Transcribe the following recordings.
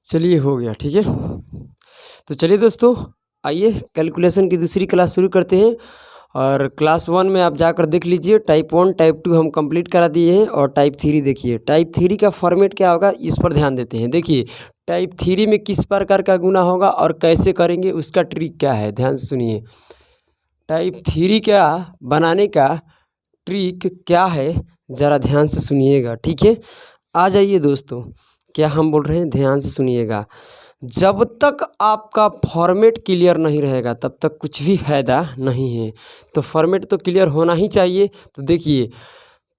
चलिए हो गया, ठीक है। तो चलिए दोस्तों, आइए कैलकुलेशन की दूसरी क्लास शुरू करते हैं। और क्लास 1 में आप जाकर देख लीजिए, टाइप 1 टाइप 2 हम कंप्लीट करा दिए हैं। और टाइप 3 देखिए, टाइप 3 का फॉर्मेट क्या होगा इस पर ध्यान देते हैं। देखिए टाइप 3 में किस प्रकार का गुना होगा और कैसे करेंगे, उसका ट्रिक क्या है, ध्यान से सुनिए। टाइप 3 का बनाने का ट्रिक क्या है, ज़रा ध्यान से सुनिएगा, ठीक है। आ जाइए दोस्तों, क्या हम बोल रहे हैं, ध्यान से सुनिएगा। जब तक आपका फॉर्मेट क्लियर नहीं रहेगा तब तक कुछ भी फ़ायदा नहीं है। तो फॉर्मेट तो क्लियर होना ही चाहिए। तो देखिए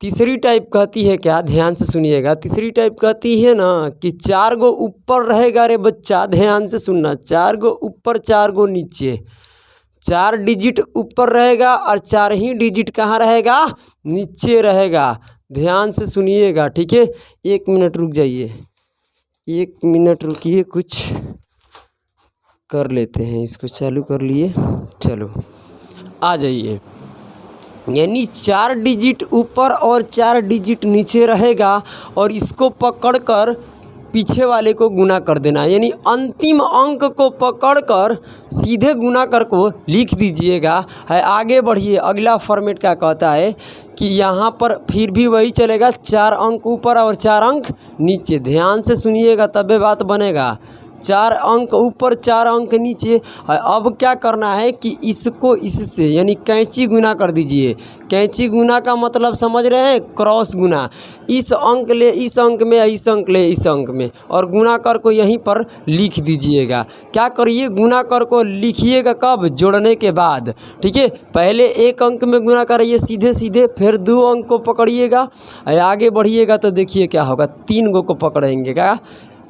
तीसरी टाइप कहती है क्या, ध्यान से सुनिएगा। तीसरी टाइप कहती है ना कि 4 गो ऊपर रहेगा रे बच्चा, ध्यान से सुनना। 4 गो ऊपर 4 गो नीचे, 4 डिजिट ऊपर रहेगा और 4 ही डिजिट कहाँ रहेगा, नीचे रहेगा। ध्यान से सुनिएगा, ठीक है। 1 मिनट रुक जाइए, 1 मिनट रुकिए, कुछ कर लेते हैं, इसको चालू कर लिए। चलो आ जाइए, यानी 4 डिजिट ऊपर और 4 डिजिट नीचे रहेगा और इसको पकड़कर पीछे वाले को गुना कर देना, यानी अंतिम अंक को पकड़कर सीधे गुना कर को लिख दीजिएगा। है आगे बढ़िए, अगला फॉर्मेट क्या कहता है कि यहाँ पर फिर भी वही चलेगा, 4 अंक ऊपर और 4 अंक नीचे। ध्यान से सुनिएगा तबे बात बनेगा। 4 अंक ऊपर 4 अंक नीचे। अब क्या करना है कि इसको इससे यानी कैंची गुना कर दीजिए। कैंची गुना का मतलब समझ रहे हैं, क्रॉस गुना। इस अंक ले इस अंक में, इस अंक ले इस अंक में, और गुना कर को यहीं पर लिख दीजिएगा। क्या करिए, गुना कर को लिखिएगा कब, जोड़ने के बाद, ठीक है। पहले 1 अंक में गुना करिए सीधे सीधे, फिर 2 अंक को पकड़िएगा। आगे बढ़िएगा तो देखिए क्या होगा, 3 गो को पकड़ेंगे। क्या,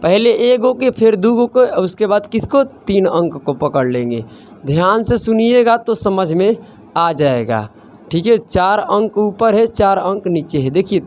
पहले 1 गो के, फिर 2 गो को, उसके बाद किसको, 3 अंक को पकड़ लेंगे। ध्यान से सुनिएगा तो समझ में आ जाएगा, ठीक है। 4 अंक ऊपर है, 4 अंक नीचे है। देखिए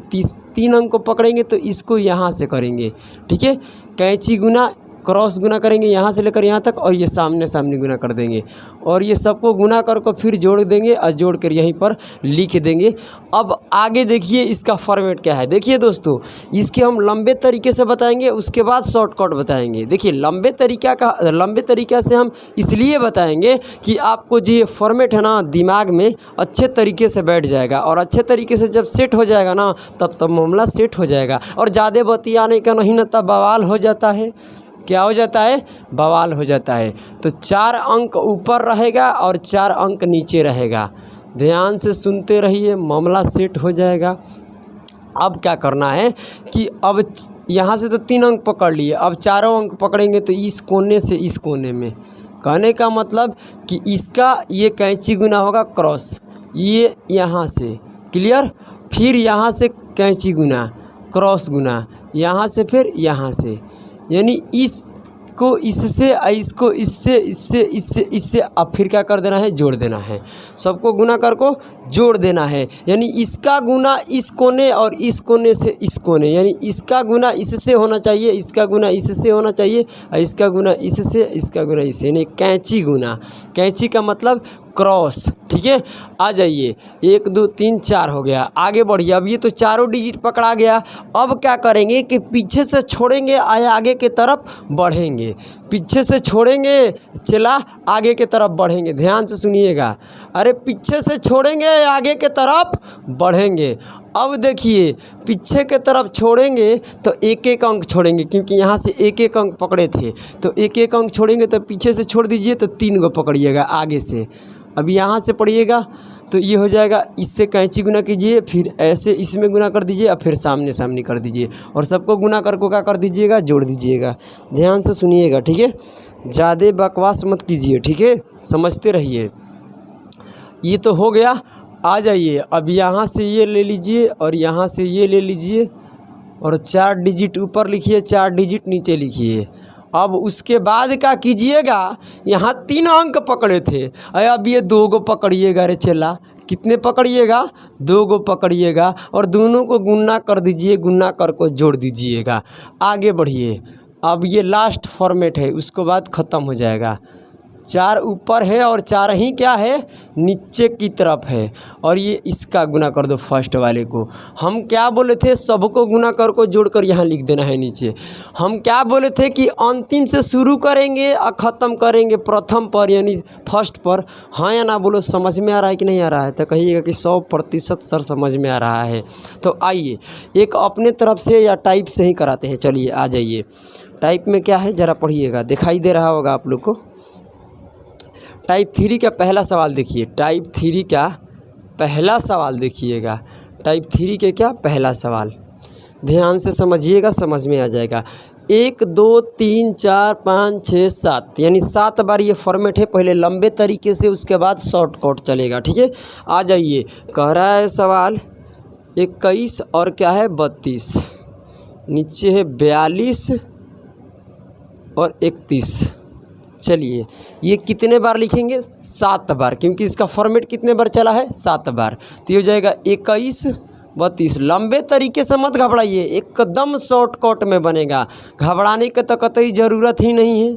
3 अंक को पकड़ेंगे तो इसको यहाँ से करेंगे, ठीक है। कैंची गुना, क्रॉस गुना करेंगे यहाँ से लेकर यहाँ तक, और ये सामने सामने गुना कर देंगे, और ये सबको गुना कर को फिर जोड़ देंगे और जोड़ कर यहीं पर लिख देंगे। अब आगे देखिए इसका फॉर्मेट क्या है। देखिए दोस्तों, इसके हम लंबे तरीके से बताएंगे, उसके बाद शॉर्टकट बताएंगे। देखिए लंबे तरीका से हम इसलिए बताएंगे कि आपको जो ये फॉर्मेट है ना, दिमाग में अच्छे तरीके से बैठ जाएगा, और अच्छे तरीके से जब सेट हो जाएगा ना, तब मामला सेट हो जाएगा। और ज़्यादा बतियाने का नहीं ना, तब बवाल हो जाता है। क्या हो जाता है, बवाल हो जाता है। तो 4 अंक ऊपर रहेगा और 4 अंक नीचे रहेगा। ध्यान से सुनते रहिए, मामला सेट हो जाएगा। अब क्या करना है कि अब यहाँ से तो 3 अंक पकड़ लिए, अब 4 अंक पकड़ेंगे तो इस कोने से इस कोने में। कहने का मतलब कि इसका ये कैंची गुना होगा क्रॉस, ये यहाँ से, क्लियर। फिर यहाँ से कैंची गुना, क्रॉस गुना, यहाँ से फिर यहाँ से, यानी इसको इससे, इसको इससे, इससे इससे इससे, अब फिर क्या कर देना है, जोड़ देना है। सबको गुना कर को जोड़ देना है, यानी इसका गुना इस कोने और इस कोने से इस कोने, यानी इसका गुना इससे होना चाहिए, इसका गुना इससे होना चाहिए, और इसका गुना इससे, इसका गुना इससे, यानी कैंची गुना। कैंची का मतलब क्रॉस, ठीक है। आ जाइए, 1 2 3 4 हो गया। आगे बढ़िए, अब ये तो चारों डिजिट पकड़ा गया। अब क्या करेंगे कि पीछे से छोड़ेंगे, आगे के तरफ बढ़ेंगे। पीछे से छोड़ेंगे, चला आगे के तरफ बढ़ेंगे। ध्यान से सुनिएगा, अरे पीछे से छोड़ेंगे, आगे के तरफ बढ़ेंगे। अब देखिए पीछे के तरफ छोड़ेंगे तो 1 अंक छोड़ेंगे, क्योंकि यहाँ से 1 अंक पकड़े थे, तो 1 अंक छोड़ेंगे। तो पीछे से छोड़ दीजिए तो 3 गो पकड़िएगा आगे से। अब यहाँ से पढ़िएगा तो ये हो जाएगा, इससे कैंची गुना कीजिए, फिर ऐसे इसमें गुना कर दीजिए, और फिर सामने सामने कर दीजिए, और सबको गुना कर को क्या कर दीजिएगा, जोड़ दीजिएगा। ध्यान से सुनिएगा, ठीक है। ज़्यादा बकवास मत कीजिए, ठीक है, समझते रहिए। ये तो हो गया। आ जाइए, अब यहाँ से ये ले लीजिए और यहाँ से ये ले लीजिए, और 4 डिजिट ऊपर लिखिए, 4 डिजिट नीचे लिखिए। अब उसके बाद क्या कीजिएगा, यहाँ 3 अंक पकड़े थे, अब ये 2 गो पकड़िएगा। रे चला, कितने पकड़िएगा, 2 गो पकड़िएगा, और दोनों को गुना कर दीजिए, गुना कर को जोड़ दीजिएगा। आगे बढ़िए, अब ये लास्ट फॉर्मेट है, उसके बाद ख़त्म हो जाएगा। 4 ऊपर है और 4 ही क्या है, नीचे की तरफ है। और ये इसका गुना कर दो फर्स्ट वाले को। हम क्या बोले थे, सबको गुना कर को जोड़कर यहाँ लिख देना है नीचे। हम क्या बोले थे कि अंतिम से शुरू करेंगे और ख़त्म करेंगे प्रथम पर यानी फर्स्ट पर। हाँ या ना बोलो, समझ में आ रहा है कि नहीं आ रहा है? तो कहिएगा कि 100% सर समझ में आ रहा है। तो आइए एक अपने तरफ से या टाइप से ही कराते हैं। चलिए आ जाइए। टाइप में क्या है ज़रा पढ़िएगा, दिखाई दे रहा होगा आप लोग को। टाइप 3 का पहला सवाल देखिए। टाइप 3 का पहला सवाल देखिएगा। टाइप 3 के क्या पहला सवाल, ध्यान से समझिएगा, समझ में आ जाएगा। 1 2 3 4 5 6 7 यानी 7 बार ये फॉर्मेट है। पहले लंबे तरीके से, उसके बाद शॉर्टकट चलेगा। ठीक है, आ जाइए। कह रहा है सवाल 21 और क्या है 32, नीचे है 42 और 31। चलिए ये कितने बार लिखेंगे, 7 बार, क्योंकि इसका फॉर्मेट कितने बार चला है, 7 बार। तो ये हो जाएगा 21 32। लंबे तरीके से मत घबराइए, एकदम शॉर्टकट में बनेगा, घबराने की तो कतई ज़रूरत ही नहीं है।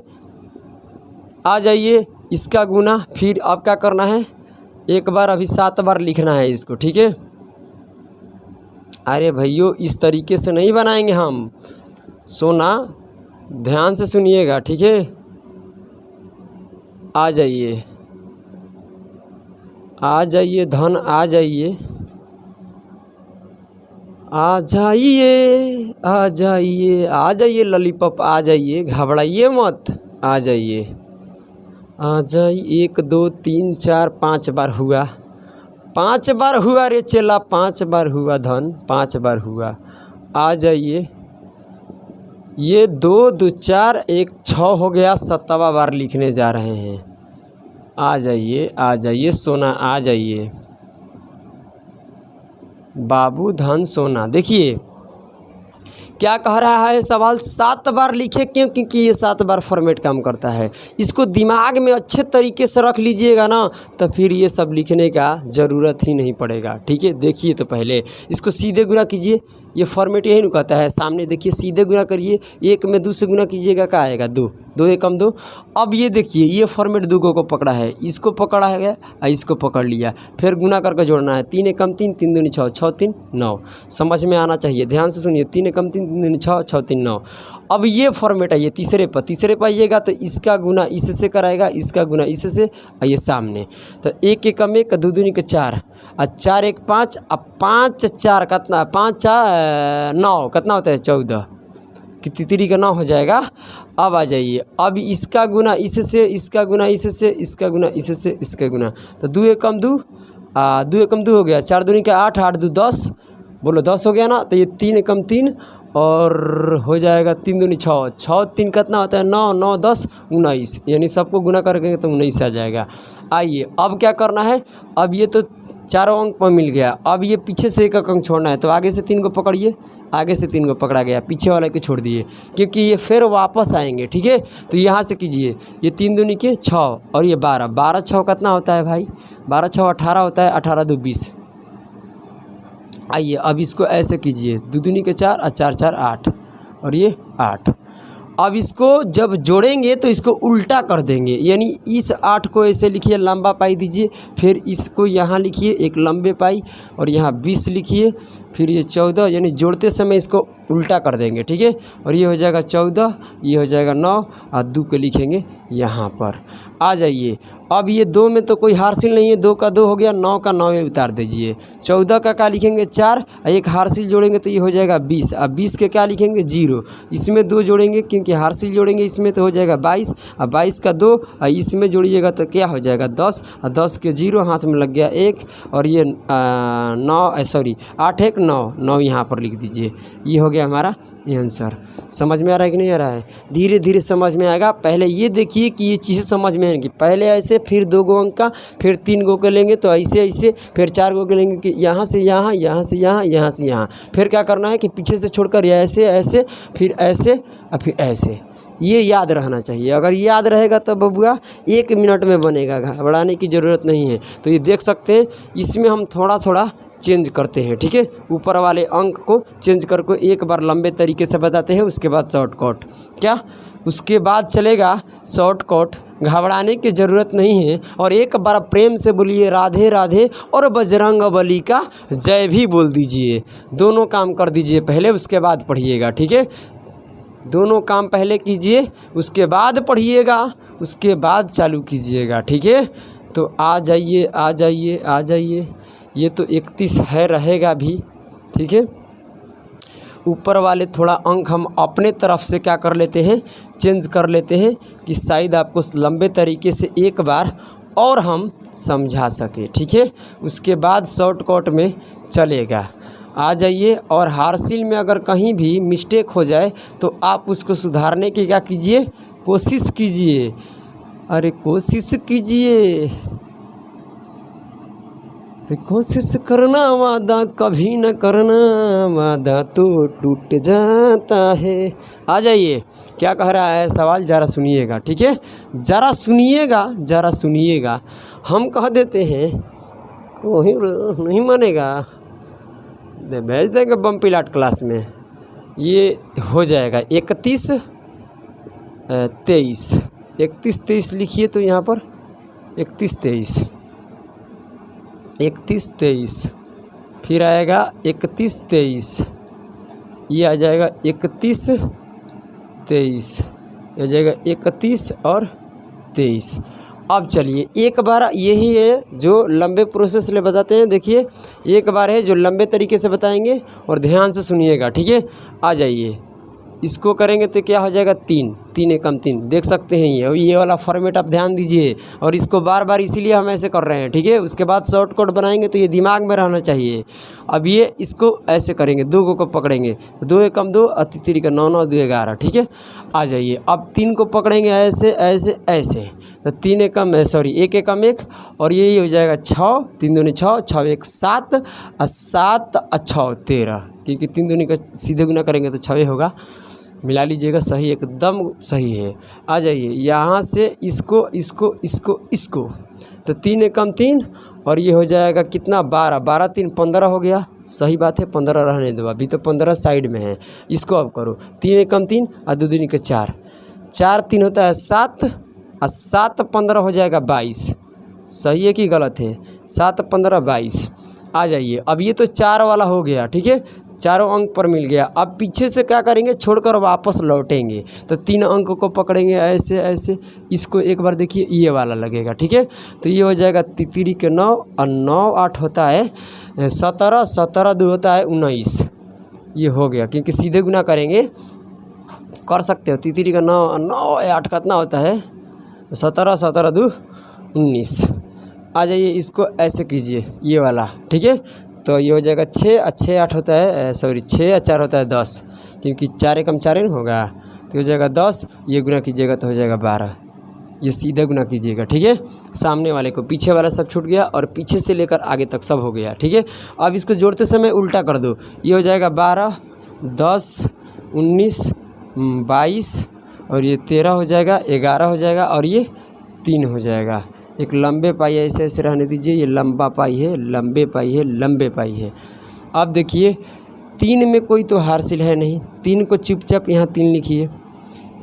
आ जाइए, इसका गुना फिर अब क्या करना है, एक बार अभी 7 बार लिखना है इसको। ठीक है, अरे भैया इस तरीके से नहीं बनाएंगे हम, सोना ध्यान से सुनिएगा। ठीक है, आ जाइए, आ जाइए धन, आ जाइए, आ जाइए, आ जाइए, आ जाइए लॉलीपॉप, आ जाइए, घबराइए मत, आ जाइए, आ जाइए। 1 2 3 4 5 बार हुआ, 5 बार हुआ रे चेला, 5 बार हुआ धन, 5 बार हुआ। आ जाइए, ये 2 2 4 1 6 हो गया, 7वां बार लिखने जा रहे हैं। आ जाइए, आ जाइए सोना, आ जाइए बाबू धन सोना। देखिए क्या कह रहा है सवाल, 7 बार लिखे, क्यों? क्योंकि ये 7 बार फॉर्मेट काम करता है। इसको दिमाग में अच्छे तरीके से रख लीजिएगा ना, तो फिर ये सब लिखने का ज़रूरत ही नहीं पड़ेगा। ठीक है, देखिए तो पहले इसको सीधे गुना कीजिए, ये फॉर्मेट यही नहीं कहता है। सामने देखिए, सीधे गुना करिए, 1 में 2 से गुना कीजिएगा, क्या आएगा 2, 2 एकम 2। अब ये देखिए, ये फॉर्मेट 2 को पकड़ा है, इसको पकड़ा है और इसको पकड़ लिया, फिर गुना करके जोड़ना है। 3 एकम 3, 3 दूनी 6, 6 3 9। समझ में आना चाहिए, ध्यान से सुनिए। 3 एकम 3, 3 दूनी 6, 6 3 9। अब ये फॉर्मेट आइए तीसरे पर आइएगा, तो इसका गुना इससे कराएगा, इसका गुना इससे, आइए सामने। तो 1 एकम 1, 2 दूनी के 4 और 4 1 5 और 5 4 कितना, 5 4 9 कितना होता है 14, कि तितरी का 9 हो जाएगा। अब आ जाइए, अब इसका गुना इससे, इसका गुना इससे, इसका गुना इससे, इसका गुना, तो 2 एकम 2, 2 एकम 2 हो गया, 4 दूनी का 8, 8 2 10, बोलो 10 हो गया ना। तो ये 3 एकम 3 और हो जाएगा 3 दूनी 6, 6 3 कितना होता है 9, 9 10 19, यानी सबको गुना करके तो 19 आ जाएगा। आइए अब क्या करना है, अब ये तो चारों अंक पर मिल गया, अब ये पीछे से 1 अंक छोड़ना है। तो आगे से 3 को पकड़िए, आगे से 3 को पकड़ा गया, पीछे वाले को छोड़ दिए, क्योंकि ये फिर वापस आएंगे। ठीक है, तो यहाँ से कीजिए, ये 3 दूनी के 6 और ये 12, 12 6 कितना होता है भाई, 12 6 18 होता है, 18 2 20। आइए अब इसको ऐसे कीजिए, 2 दूनी के 4 और 4 4 8 और ये 8। अब इसको जब जोड़ेंगे तो इसको उल्टा कर देंगे, यानी इस 8 को ऐसे लिखिए, लंबा पाई दीजिए, फिर इसको यहाँ लिखिए एक लंबे पाई और यहाँ 20 लिखिए, फिर ये 14, यानी जोड़ते समय इसको उल्टा कर देंगे। ठीक है, और ये हो जाएगा 14, ये हो जाएगा 9 और 2 को लिखेंगे यहाँ पर। आ जाइए, अब ये 2 में तो कोई हासिल नहीं है, 2 का 2 हो गया, 9 का 9 में उतार दीजिए। 14 का क्या लिखेंगे 4 और एक हासिल जोड़ेंगे तो ये हो जाएगा 20, अब 20 के क्या लिखेंगे 0, इसमें 2 जोड़ेंगे क्योंकि हासिल जोड़ेंगे इसमें, तो हो जाएगा 22 और 22 का 2 और इसमें जोड़िएगा तो क्या हो जाएगा 10 और 10 के 0 हाथ में लग गया 1 और ये 9 सॉरी 8 1 9 9 यहाँ पर लिख दीजिए। ये हो गया हमारा ये आंसर। समझ में आ रहा है कि नहीं आ रहा है? धीरे धीरे समझ में आएगा। पहले ये देखिए कि ये चीज़ें समझ में आएंगी, पहले ऐसे, फिर 2 गो अंक का, फिर 3 गो के लेंगे तो ऐसे ऐसे, फिर 4 गो के लेंगे कि यहाँ से यहाँ, यहाँ से यहाँ, यहाँ से यहाँ, फिर क्या करना है कि पीछे से छोड़कर ऐसे ऐसे, फिर ऐसे और फिर ऐसे। ये याद रहना चाहिए, अगर याद रहेगा तो बबुआ 1 मिनट में बनेगा, घबराने की ज़रूरत नहीं है। तो ये देख सकते हैं, इसमें हम थोड़ा थोड़ा चेंज करते हैं, ठीक है। ऊपर वाले अंक को चेंज करके एक बार लंबे तरीके से बताते हैं, उसके बाद शॉर्टकट क्या, उसके बाद चलेगा शॉर्टकट। घबराने की ज़रूरत नहीं है, और एक बार प्रेम से बोलिए राधे राधे और बजरंगबली का जय भी बोल दीजिए। दोनों काम कर दीजिए पहले, उसके बाद पढ़िएगा, ठीक है। दोनों काम पहले कीजिए, उसके बाद पढ़िएगा, उसके बाद चालू कीजिएगा, ठीक है। तो आ जाइए आ जाइए आ जाइए। ये तो 31 है, रहेगा भी, ठीक है। ऊपर वाले थोड़ा अंक हम अपने तरफ से क्या कर लेते हैं, चेंज कर लेते हैं कि शायद आपको लंबे तरीके से एक बार और हम समझा सके, ठीक है। उसके बाद शॉर्टकट में चलेगा। आ जाइए। और हार्सिल में अगर कहीं भी मिस्टेक हो जाए तो आप उसको सुधारने की क्या कीजिए, कोशिश कीजिए। अरे कोशिश कीजिए, कोशिश करना, वादा कभी न करना, वादा तो टूट जाता है। आ जाइए। क्या कह रहा है सवाल, ज़रा सुनिएगा, ठीक है। ज़रा सुनिएगा, ज़रा सुनिएगा। हम कह देते हैं कोई नहीं मानेगा, भेज देंगे बम पिलाट क्लास में। ये हो जाएगा 31 23, 31 23 लिखिए तो यहाँ पर 31 23, 31 23, फिर आएगा 31 23, ये आ जाएगा 31 23, ये आ जाएगा 31 और 23। अब चलिए एक बार, यही है जो लंबे प्रोसेस ले बताते हैं। देखिए एक बार है जो लंबे तरीके से बताएंगे, और ध्यान से सुनिएगा, ठीक है। आ जाइए। इसको करेंगे तो क्या हो जाएगा, 3 3 एकम 3, देख सकते हैं ये वाला फॉर्मेट आप ध्यान दीजिए। और इसको बार बार इसीलिए हम ऐसे कर रहे हैं, ठीक है। उसके बाद शॉर्टकट बनाएंगे तो ये दिमाग में रहना चाहिए। अब ये इसको ऐसे करेंगे, 2 को पकड़ेंगे, 2 एकम 2, अति 3 का 9 9 2 11, ठीक है। आ जाइए। अब 3 को पकड़ेंगे ऐसे ऐसे ऐसे, तो 3 एकम 1 एकम 1, और यही हो जाएगा 6 3 दूनी 6 6 1 7, और 7 और 6 13, क्योंकि 3 दूनी का सीधे गुना करेंगे तो 6 होगा। मिला लीजिएगा, सही, एकदम सही है। आ जाइए यहाँ से इसको इसको इसको इसको, तो 3 एकम 3, और ये हो जाएगा कितना, 12 12 3 15 हो गया। सही बात है, 15 रहने दो, अभी तो 15 साइड में है। इसको अब करो, 3 एकम 3 और 2 दूनी के 4, 4 3 होता है 7, और 7 15 हो जाएगा 22। सही है कि गलत है, 7 15 22। आ जाइए। अब ये तो 4 वाला हो गया, ठीक है, चारों अंक पर मिल गया। अब पीछे से क्या करेंगे, छोड़कर वापस लौटेंगे, तो 3 अंक को पकड़ेंगे ऐसे ऐसे। इसको एक बार देखिए, ये वाला लगेगा, ठीक है। तो ये हो जाएगा 3 के 9, और 9 8 होता है 17, 17 2 होता है 19। ये हो गया, क्योंकि सीधे गुना करेंगे, कर सकते हो। 3 का 9 9 8 कितना होता है, 17 17 2 19। आ जाइए। इसको ऐसे कीजिए, ये वाला, ठीक है। तो ये हो जाएगा 6 और 6 8 होता है, सॉरी 6 और 4 होता है 10, क्योंकि 4 एकम 4 होगा, तो हो जाएगा 10। ये गुना कीजिएगा तो हो जाएगा 12। ये सीधा गुना कीजिएगा, ठीक है। सामने वाले को, पीछे वाला सब छूट गया, और पीछे से लेकर आगे तक सब हो गया, ठीक है। अब इसको जोड़ते समय उल्टा कर दो। ये हो जाएगा 12 10 19 22, और ये 13 हो जाएगा, 11 हो जाएगा, और ये 3 हो जाएगा। एक लंबे पाई ऐसे ऐसे रहने दीजिए, ये लंबा पाई है, लंबे पाई है, लंबे पाई है। अब देखिए 3 में कोई तो हार्सिल है नहीं, 3 को चुपचाप यहाँ 3 लिखिए।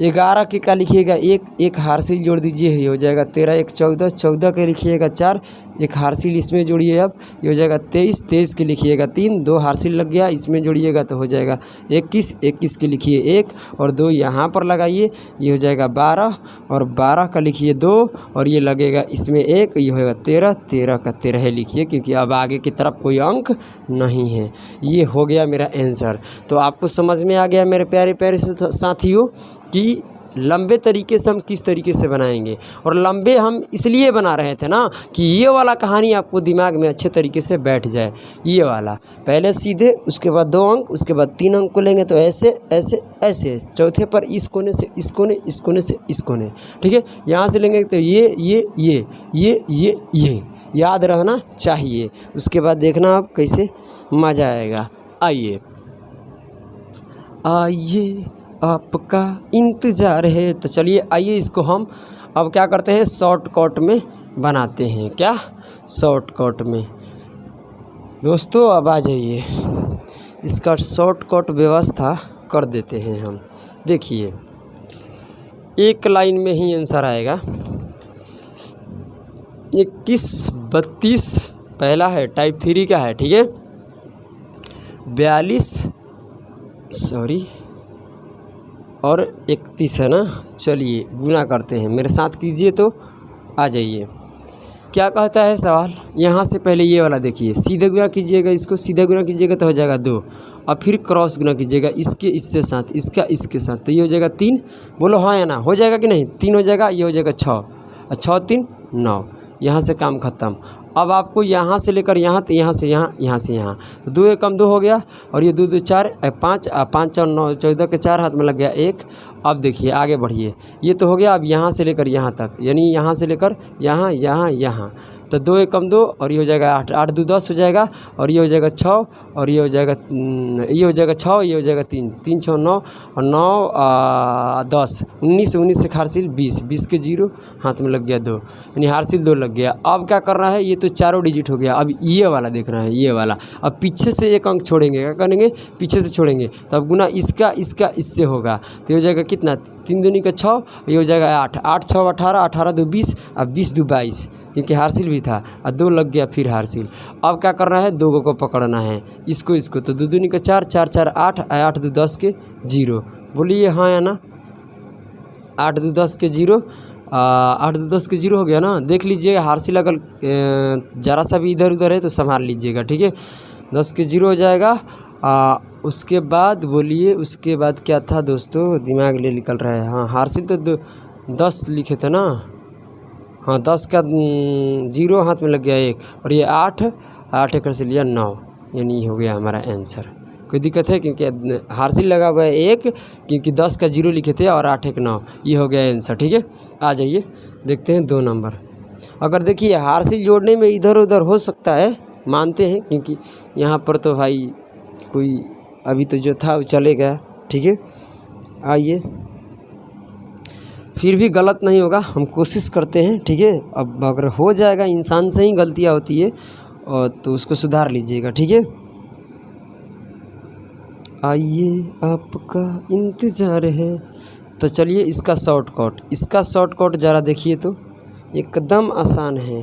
11 के क्या लिखिएगा, एक हार्सिल जोड़ दीजिए, ये हो जाएगा 13 1 14, 14 के लिखिएगा 4, एक हार्सिल इसमें जोड़िए। अब ये हो जाएगा 23, 23 के लिखिएगा 3, 2 हार्सिल लग गया, इसमें जोड़िएगा तो हो जाएगा 21, 21 के लिखिए 1, और 2 यहाँ पर लगाइए, ये हो जाएगा 12, और 12 का लिखिए 2, और ये लगेगा इसमें 1, ये होगा 13, 13 का 13 लिखिए, क्योंकि अब आगे की तरफ कोई अंक नहीं है। ये हो गया मेरा आंसर। तो आपको समझ में आ गया मेरे प्यारे प्यारे साथियों कि लंबे तरीके से हम किस तरीके से बनाएंगे। और लंबे हम इसलिए बना रहे थे ना कि ये वाला कहानी आपको दिमाग में अच्छे तरीके से बैठ जाए। ये वाला पहले सीधे, उसके बाद 2 अंक, उसके बाद 3 अंक को लेंगे, तो ऐसे ऐसे ऐसे, चौथे पर इस कोने से इस कोने, इस कोने से इस कोने, ठीक है। यहाँ से लेंगे तो ये याद रहना चाहिए। उसके बाद देखना आप कैसे मज़ा आएगा। आइए आइए, आपका इंतज़ार है। तो चलिए आइए, इसको हम अब क्या करते हैं, शॉर्टकट में बनाते हैं। क्या शॉर्टकट में, दोस्तों अब आ जाइए, इसका शॉर्टकट व्यवस्था कर देते हैं हम। देखिए एक लाइन में ही आंसर आएगा। 21 32 पहला है, टाइप 3 का है, ठीक है। 42 सॉरी और 31 है ना। चलिए गुना करते हैं, मेरे साथ कीजिए तो आ जाइए। क्या कहता है सवाल, यहाँ से पहले ये वाला देखिए, सीधे गुना कीजिएगा, इसको सीधे गुना कीजिएगा तो हो जाएगा 2, और फिर क्रॉस गुना कीजिएगा इसके इससे साथ, इसका इसके साथ, तो ये हो जाएगा 3। बोलो हाँ या ना, हो जाएगा कि नहीं? 3 हो जाएगा, ये हो जाएगा 6 और 6 3 9। यहाँ से काम ख़त्म। अब आपको यहाँ से लेकर यहाँ, तो यहाँ से यहाँ, यहाँ से यहाँ, तो 2 एकम 2 हो गया, और ये 2 2 4 5 5 और 9 14 के 4 हाथ में लग गया 1। अब देखिए आगे बढ़िए, ये तो हो गया। अब यहाँ से लेकर यहाँ तक, यानी यहाँ से लेकर यहाँ यहाँ यहाँ, तो 2 एकम 2 और ये हो जाएगा 8 8 2 10 हो जाएगा, और ये हो जाएगा 6 और ये हो जाएगा 6, ये हो जाएगा 3 3 6 9 और 9 10 19 19 से हारसिल 20 20 के 0 हाथ में लग गया 2, यानी हारसिल 2 लग गया। अब क्या करना है, ये तो चारों डिजिट हो गया। अब ये वाला देखना है, ये वाला। अब पीछे से एक अंक छोड़ेंगे, क्या करेंगे, पीछे से छोड़ेंगे, तो अब गुना इसका इसका इससे होगा, तो ये हो जाएगा कितना, 3 दूनी का 6, ये हो जाएगा 8 8 6 18 18 2 20 अब 20 2 22, क्योंकि हारसिल भी था और 2 लग गया फिर हारसिल। अब क्या करना है, 2 को पकड़ना है, इसको इसको, तो 2 दूनी का 4 4 4 8 8 2 10 के 0। बोलिए हाँ या ना। 8 2 10 के 0, 8 2 10 के 0 हो गया ना। देख लीजिएगा हारसिल अगर ज़रा सा भी इधर उधर है तो संभाल लीजिएगा, ठीक है। 10 के 0 हो जाएगा। उसके बाद बोलिए, उसके बाद क्या था दोस्तों, दिमाग ले निकल रहा है। हाँ हारसिल तो 10 लिखे थे ना। हाँ 10 का 0 हाथ में लग गया 1, और ये 8 8 एक से लिया 9, यानी हो गया हमारा आंसर। कोई दिक्कत है, क्योंकि हारसिल लगा हुआ है 1, क्योंकि 10 का 0 लिखे थे और 8 1 9, ये हो गया आंसर, ठीक है। आ जाइए देखते हैं 2 नंबर। अगर देखिए हारसिल जोड़ने में इधर उधर हो सकता है, मानते हैं, क्योंकि यहाँ पर तो भाई कोई अभी तो जो था वो चले गया, ठीक है। आइए, फिर भी गलत नहीं होगा, हम कोशिश करते हैं, ठीक है। अब अगर हो जाएगा, इंसान से ही गलतियाँ होती है, और तो उसको सुधार लीजिएगा, ठीक है। आइए आपका इंतज़ार है। तो चलिए इसका शॉर्टकट ज़रा देखिए, तो एकदम आसान है।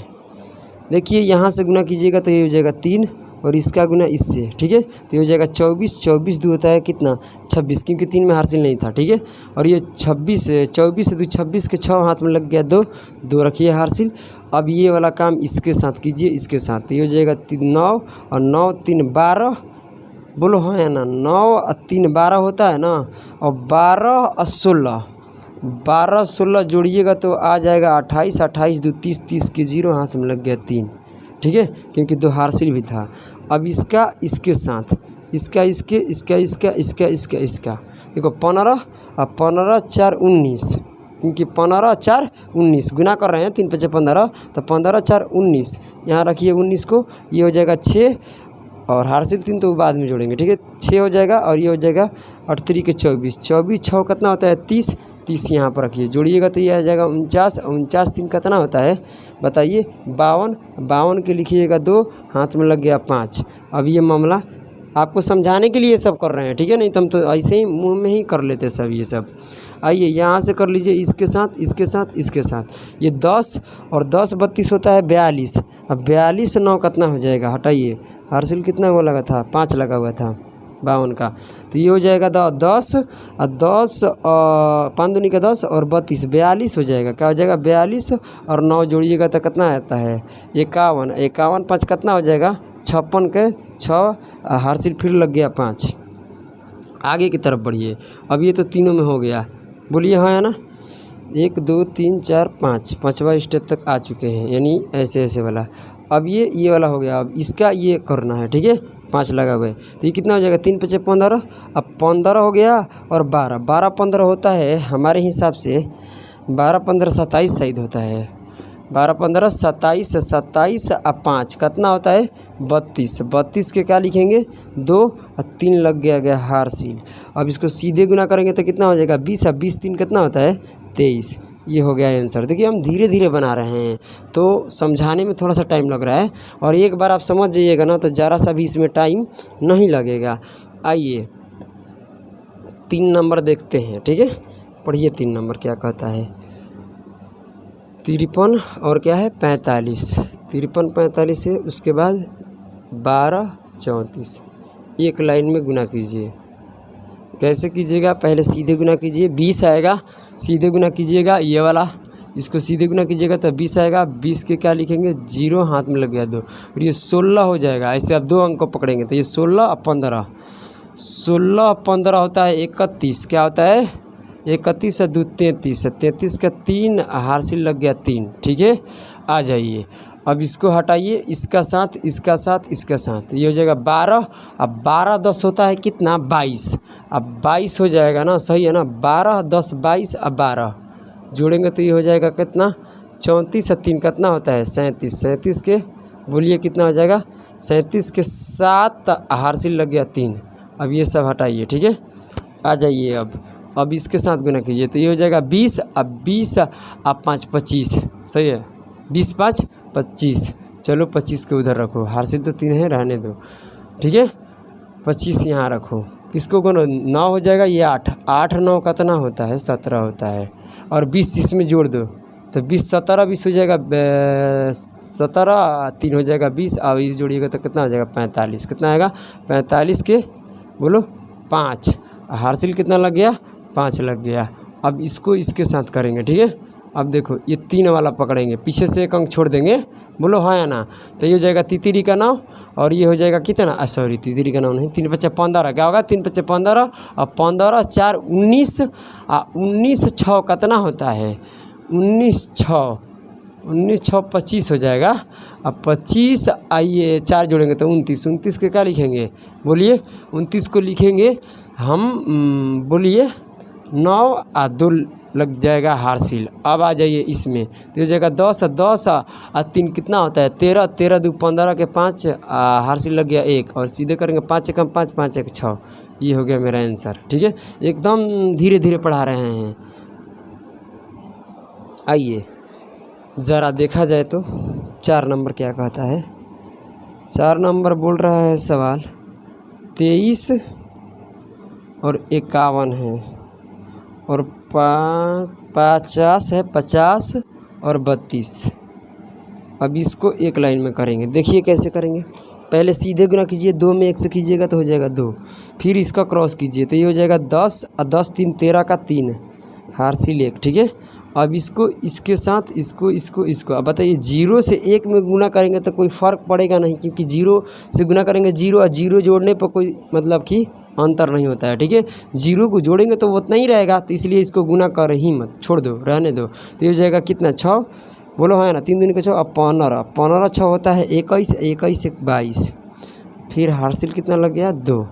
देखिए यहाँ से गुना कीजिएगा तो ये हो जाएगा 3, और इसका गुना इससे, ठीक है, तो ये हो जाएगा 24 24 2 होता है कितना, 26, क्योंकि 3 में हारसिल नहीं था, ठीक है। और ये 26 24 से 2 26 के 6 हाथ में लग गया 2 2 रखिए हारसिल। अब ये वाला काम इसके साथ कीजिए, इसके साथ, तो ये हो जाएगा 9 और 9 3 12। बोलो हाँ या ना। 9 और 3 12 होता है ना, और 12 और 16 12 16 जोड़िएगा तो आ जाएगा 28 28 2 30 30 के 0 हाथ में लग गया 3, ठीक है, क्योंकि 2 हारसिल भी था। अब इसका इसके साथ, इसका इसके इसका इसका इसका इसका इसका, देखो 15 और 15 4 19, क्योंकि 15 4 19 गुना कर रहे हैं, 3 5 15, तो 15 4 19, यहाँ रखिए 19 को, ये हो जाएगा 6, और हारसिल 3 तो बाद में जोड़ेंगे, ठीक है। 6 हो जाएगा, और ये हो जाएगा 8 3 के 24 24 6 कितना होता है 30 30 यहाँ पर रखिए, जोड़िएगा तो ये आ जाएगा 49 49 3 कितना होता है बताइए 52 52 के लिखिएगा 2 हाथ में लग गया 5। अब ये मामला आपको समझाने के लिए सब कर रहे हैं, ठीक है, नहीं तो हम तो ऐसे ही मुंह में ही कर लेते सब ये सब। आइए यहाँ से कर लीजिए, इसके साथ इसके साथ इसके साथ, ये 10 और 10 32 होता है 42। अब 42 9 कितना हो जाएगा, हटाइए, हारसिल कितना वो लगा था 5 लगा हुआ था 52 का, तो ये हो जाएगा 10 और 10 5 दूनी का 10 और 32 42 हो जाएगा। क्या हो जाएगा 42 और 9 जोड़िएगा तो कितना आता है 51 51 5 कितना हो जाएगा 56 के 6, हारसिल फिर लग गया 5। आगे की तरफ बढ़िए, अब ये तो तीनों में हो गया, बोलिए हाँ है ना। 1 2 3 4 5 पाँचवा स्टेप तक आ चुके हैं, यानी ऐसे ऐसे वाला। अब ये वाला हो गया, अब इसका ये करना है, ठीक है, 5 लगा हुआ है, तो ये कितना हो जाएगा 3 5 15, अब 15 हो गया, और 12 12 15 होता है हमारे हिसाब से 12 15 27 शायद होता है, 12 15 27 27 और 5 कितना होता है 32, 32 के क्या लिखेंगे 2 और 3 लग गया हारसील। अब इसको सीधे गुना करेंगे तो कितना हो जाएगा 20, अब 20 3 कितना होता है 23। ये हो गया आंसर। देखिए हम धीरे धीरे बना रहे हैं तो समझाने में थोड़ा सा टाइम लग रहा है, और एक बार आप समझ जाइएगा ना तो ज़रा सा भी इसमें टाइम नहीं लगेगा। आइए 3 नंबर देखते हैं, ठीक है। पढ़िए 3 नंबर क्या कहता है। 53 और क्या है 45, 53 45 है, उसके बाद 12 34, एक लाइन में गुना कीजिए। कैसे कीजिएगा, पहले सीधे गुना कीजिए, 20 आएगा, सीधे गुना कीजिएगा ये वाला, इसको सीधे गुना कीजिएगा तो 20 आएगा। 20 के क्या लिखेंगे 0, हाथ में लग गया 2, और ये 16 हो जाएगा। ऐसे आप 2 अंक को पकड़ेंगे तो ये 16 और 15, 16 और 15 होता है 31। क्या होता है 31 और 2 33, 33 का 3, हारसील लग गया 3, ठीक है। आ जाइए अब इसको हटाइए, इसका साथ इसका साथ इसका साथ, ये हो जाएगा 12। अब 12 10 होता है कितना 22, अब 22 हो जाएगा ना, सही है ना। 12 10 22, अब 12 जोड़ेंगे तो ये हो जाएगा कितना 34 और 3 कितना होता है 37, 37 के बोलिए कितना हो जाएगा 37 के 7, हारसील लग गया 3। अब ये सब हटाइए, ठीक है। आ जाइए अब इसके साथ गुना कीजिए तो ये हो जाएगा 20, अब 20 अब 5 25, सही है। 20 5 25, चलो 25 के उधर रखो, हारसील तो 3 है, रहने दो, ठीक है। 25 यहाँ रखो, इसको गुनो 9 हो जाएगा, ये 8 8 9 कितना होता है 17 होता है, और 20 इसमें जोड़ दो तो 20 17 20 हो जाएगा 17, 3 हो जाएगा 20, अब ये जोड़िएगा तो कितना हो जाएगा 45। कितना आएगा 45 के बोलो 5, हारसील कितना लग गया 5 लग गया। अब इसको इसके साथ करेंगे, ठीक है। अब देखो ये 3 वाला पकड़ेंगे, पीछे से 1 अंक छोड़ देंगे, बोलो हाँ या ना। तो ये हो जाएगा तितरी का 9, और ये हो जाएगा कितना सॉरी तितरी का 9 नहीं, 3 5 15, क्या होगा 3 5 15, और 15 4 19, 19 6 कितना होता है 19 6 25 हो जाएगा। अब 25 आइए 4 जोड़ेंगे तो 29, 29 के क्या लिखेंगे बोलिए 29 को लिखेंगे हम बोलिए 9 और 2 लग जाएगा हारसील। अब आ जाइए इसमें तो हो जाएगा 10 10 और 3 कितना होता है 13, 13 2 15 के 5, हारसील लग गया 1, और सीधे करेंगे 5 1 5 5 1 6। ये हो गया मेरा आंसर, ठीक है। एकदम धीरे धीरे पढ़ा रहे हैं। आइए ज़रा देखा जाए तो 4 नंबर क्या कहता है। 4 नंबर बोल रहा है सवाल 23 और 51 है, और 50 है 50 और 32। अब इसको एक लाइन में करेंगे, देखिए कैसे करेंगे। पहले सीधे गुना कीजिए, 2 में 1 से कीजिएगा तो हो जाएगा 2, फिर इसका क्रॉस कीजिए तो ये हो जाएगा 10 और 10 3 13 का 3, हारसील 1, ठीक है। अब इसको इसके साथ इसको अब बताइए 0 से 1 में गुना करेंगे तो कोई फ़र्क पड़ेगा नहीं, क्योंकि 0 से गुना करेंगे 0 और 0 जोड़ने पर कोई मतलब कि अंतर नहीं होता है, ठीक है। 0 को जोड़ेंगे तो वो उतना ही रहेगा, तो इसलिए इसको गुना कर ही मत, छोड़ दो, रहने दो। तो ये हो जाएगा कितना 6, बोलो है ना 3 दूनी का 6, अब 15 15 6 होता है 21, 21 1 22, फिर हारसील कितना लग गया 2।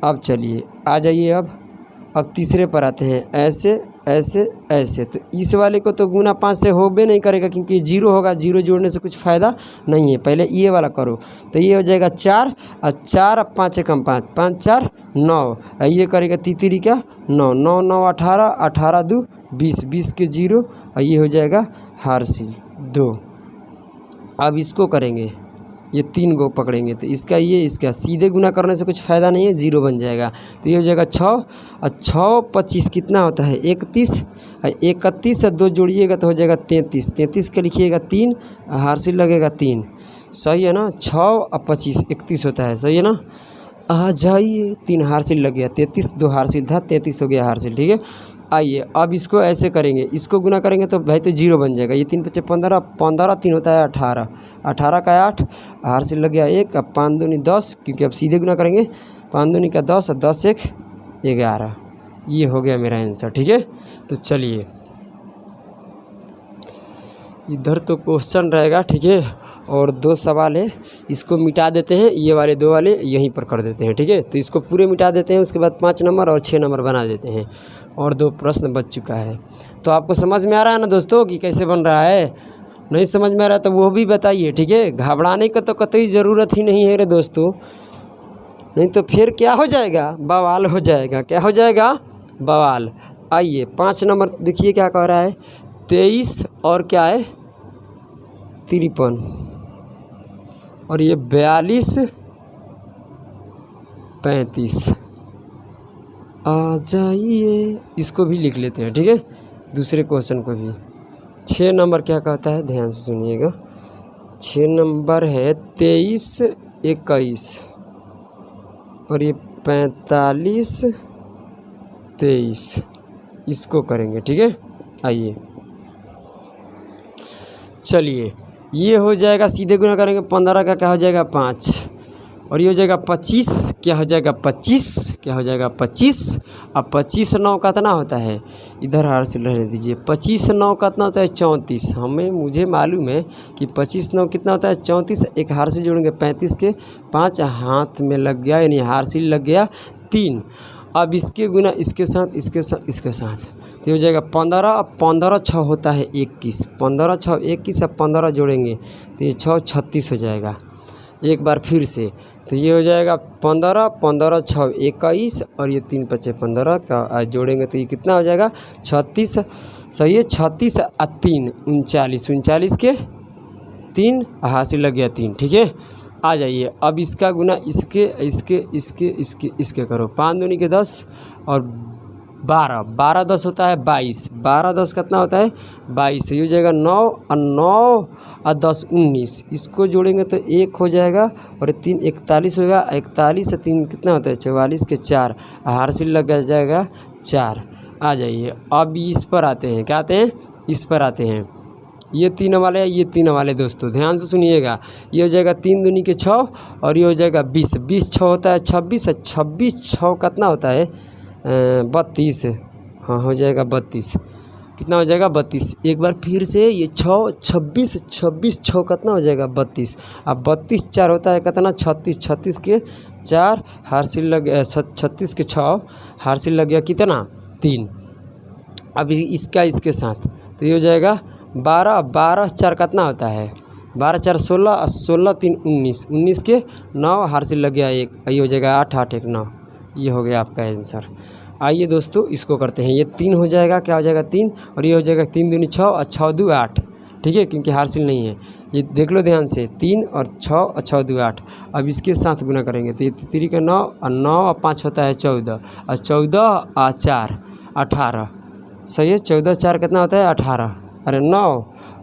अब चलिए आ जाइए अब तीसरे पर आते हैं, ऐसे ऐसे ऐसे। तो इस वाले को तो गुना 5 से होबे नहीं करेगा, क्योंकि 0 होगा, 0 जोड़ने से कुछ फ़ायदा नहीं है। पहले ये वाला करो तो ये हो जाएगा 4 और 4 5 1 5, 5 4 9, ये करेगा तितरी का 9 9 9 18, 18 2 20, 20 के 0, और ये हो जाएगा हारसील 2। अब इसको करेंगे, ये 3 को पकड़ेंगे तो इसका ये इसका सीधे गुना करने से कुछ फ़ायदा नहीं है, 0 बन जाएगा। तो ये हो जाएगा 6 और 6 25 कितना होता है 31, और 31 और 2 जोड़िएगा तो हो जाएगा 33, 33 का लिखिएगा 3, हारसील लगेगा 3, सही है ना। 6 और 25 31 होता है, सही है ना। आ जाइए 3 हारसील लग गया, 33 2 हारसील था, 33 हो गया हारसील, ठीक है। आइए अब इसको ऐसे करेंगे, इसको गुना करेंगे तो भाई तो 0 बन जाएगा। ये 3 5 15, 15 3 होता है 18, 18 का 8, हारसील लग गया 1, अब 5 दूनी 10, क्योंकि अब सीधे गुना करेंगे 5 दूनी का 10 और 10 1 11। ये हो गया मेरा आंसर, ठीक है। तो चलिए इधर तो क्वेश्चन रहेगा, ठीक है, और 2 सवाल है, इसको मिटा देते हैं, ये वाले 2 वाले यहीं पर कर देते हैं, ठीक है। तो इसको पूरे मिटा देते हैं, उसके बाद 5 नंबर और 6 नंबर बना देते हैं, और 2 प्रश्न बच चुका है। तो आपको समझ में आ रहा है ना दोस्तों कि कैसे बन रहा है। नहीं समझ में आ रहा तो वो भी बताइए, ठीक है। घबराने का तो कतई ज़रूरत ही नहीं है रे दोस्तों, नहीं तो फिर क्या हो जाएगा, बवाल हो जाएगा। क्या हो जाएगा, बवाल। आइए 5 नंबर देखिए क्या कह रहा है, 23 और क्या है 53 और ये 42 35। आ जाइए, इसको भी लिख लेते हैं, ठीक है, दूसरे क्वेश्चन को भी। 6 नंबर क्या कहता है, ध्यान से सुनिएगा। 6 नंबर है 23 21 और ये 45 23, इसको करेंगे, ठीक है। आइए चलिए, ये हो जाएगा, सीधे गुना करेंगे 15 का क्या हो जाएगा 5 और ये हो जाएगा 25, क्या हो जाएगा 25, क्या हो जाएगा 25। अब 25 9 कितना होता है, इधर हार से रहने दीजिए। 25 9 कितना होता है 34। मुझे मालूम है कि 25 9 कितना होता है 34। एक हार से जोड़ेंगे 35 के 5 हाथ में लग गया, यानी हार से लग गया 3। अब इसके गुना इसके साथ इसके साथ इसके साथ तो हो जाएगा 15। अब 15 6 होता है 21, 15 6 21। अब 15 जोड़ेंगे तो ये 6 36 हो जाएगा। एक बार फिर से तो ये हो जाएगा 15 15 6 21 और ये 3 5 15 का जोड़ेंगे तो ये कितना हो जाएगा 36। सही है, 36 और 3 39, 39 के 3 हासिल लग गया 3, ठीक है। आ जाइए, अब इसका गुना इसके इसके इसके इसके इसके करो। 5 दूनी के 10 और 12 12 10 होता है 22, 12 10 कितना होता है 22। ये हो जाएगा 9 और 9 और 10 19, इसको जोड़ेंगे तो 1 हो जाएगा और 3 41 होगा। 41 से 3 कितना होता है 44 के 4, हार से लग जाएगा 4। आ जाइए, अब इस पर आते हैं, क्या आते हैं, इस पर आते हैं। ये 3 वाले, ये 3 वाले दोस्तों ध्यान से सुनिएगा। ये हो जाएगा 3 दूनी के 6 और ये हो जाएगा 20, 20 6 होता है 26, 26 6 कितना होता है 32। हाँ हो जाएगा 32, कितना हो जाएगा 32। एक बार फिर से ये 6 26 26 6 कितना हो जाएगा 32। अब 32 4 होता है कितना 36, 36 के 4 हार से लग 36 के 6 हार से लग गया कितना 3। अब इसका इसके साथ तो ये हो जाएगा 12, 12 4 कितना होता है 12 4 16 और 16 3 19, 19 के 9 हार से लग गया 1, ये हो जाएगा 8 8 1 9। ये हो गया आपका आंसर। आइए दोस्तों इसको करते हैं। ये 3 हो जाएगा, क्या हो जाएगा 3 और ये हो जाएगा 3 दूनी 6 और 6 2 8, ठीक है, क्योंकि हासिल नहीं है। ये देख लो ध्यान से, 3 और 6 और 6 2 8। अब इसके साथ गुना करेंगे तो ये 3 का 9 और 9 और 5 होता है 14 और 14 और 4 18। सही है, 14 4 कितना होता है 18, अरे 9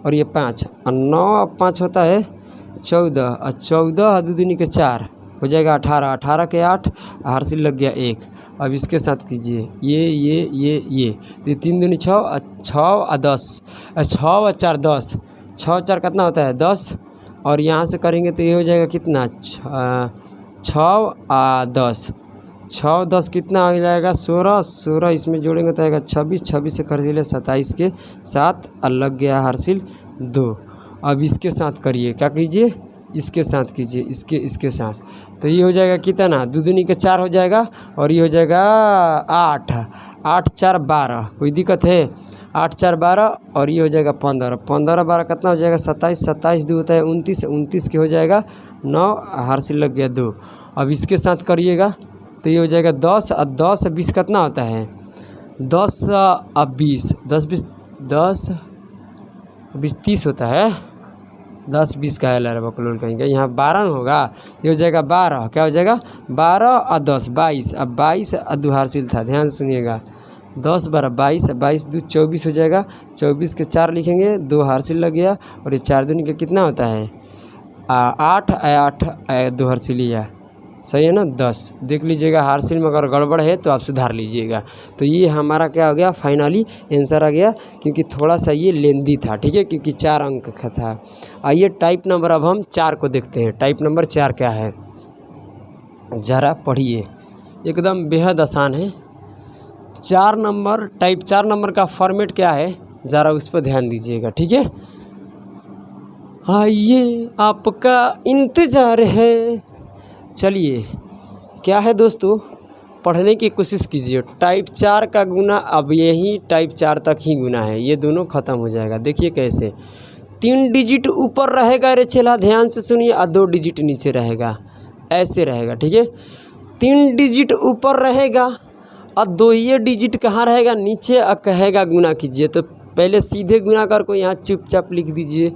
और ये 5 और 9 और 5 होता है 14 और 14 और 2 दूनी के 4 हो जाएगा 18, 18 के 8 हार से लग गया 1। अब इसके साथ कीजिए ये तो 3 दूनी 6 और 6 और 10 और 6 और 4 10, 6 4 कितना होता है 10 और यहाँ से करेंगे तो ये हो जाएगा कितना 6 और 10, 6 10 कितना आ जाएगा 16, 16 इसमें जोड़ेंगे तो आएगा 26, 26 से कर दिए 27 के 7 और लग गया हासिल 2। अब इसके साथ करिए, क्या कीजिए इसके साथ कीजिए, इसके साथ तो ये हो जाएगा कितना 2 दूनी के 4 हो जाएगा और ये हो जाएगा 8, 8 4 12, कोई दिक्कत है 8 4 12 और ये हो जाएगा 15, 15 12 कितना हो जाएगा 27, 27 2 होता है 29, 29 के हो जाएगा 9 हार से लग गया 2। अब इसके साथ करिएगा तो ये हो जाएगा 10 और 10 20 कितना होता है 10 और 20, 10 20 10 20 30 होता है, 10 20 का है लर बकलोल कहेंगे, यहाँ 12 होगा, ये हो जाएगा 12, क्या हो जाएगा 12 और 10 22। अब 22 और 2 हासिल था, ध्यान सुनिएगा 10 12 22, 22 2 24 हो जाएगा, 24 के 4 लिखेंगे 2 हासिल लग गया और ये 4 दूनी के कितना होता है 8 8 2 हासिल लिया, सही है ना 10। देख लीजिएगा हासिल में अगर गड़बड़ है तो आप सुधार लीजिएगा। तो ये हमारा क्या हो गया फाइनली आंसर आ गया, क्योंकि थोड़ा सा ये लेंदी था, ठीक है, क्योंकि 4 अंक का था। आइए टाइप नंबर अब हम 4 को देखते हैं। टाइप नंबर 4 क्या है ज़रा पढ़िए, एकदम बेहद आसान है। 4 नंबर टाइप 4 नंबर का फॉर्मेट क्या है ज़रा उस पर ध्यान दीजिएगा, ठीक है। आइए आपका इंतज़ार है। चलिए क्या है दोस्तों, पढ़ने की कोशिश कीजिए। टाइप 4 का गुना अब यही टाइप 4 तक ही गुना है, ये दोनों ख़त्म हो जाएगा। देखिए कैसे 3 डिजिट ऊपर रहेगा रे चला, ध्यान से सुनिए, और 2 डिजिट नीचे रहेगा, ऐसे रहेगा, ठीक है। 3 डिजिट ऊपर रहेगा और 2 ही डिजिट कहाँ रहेगा, नीचे, और कहेगा गुना कीजिए। तो पहले सीधे गुना कर को यहाँ चुपचाप लिख दीजिए।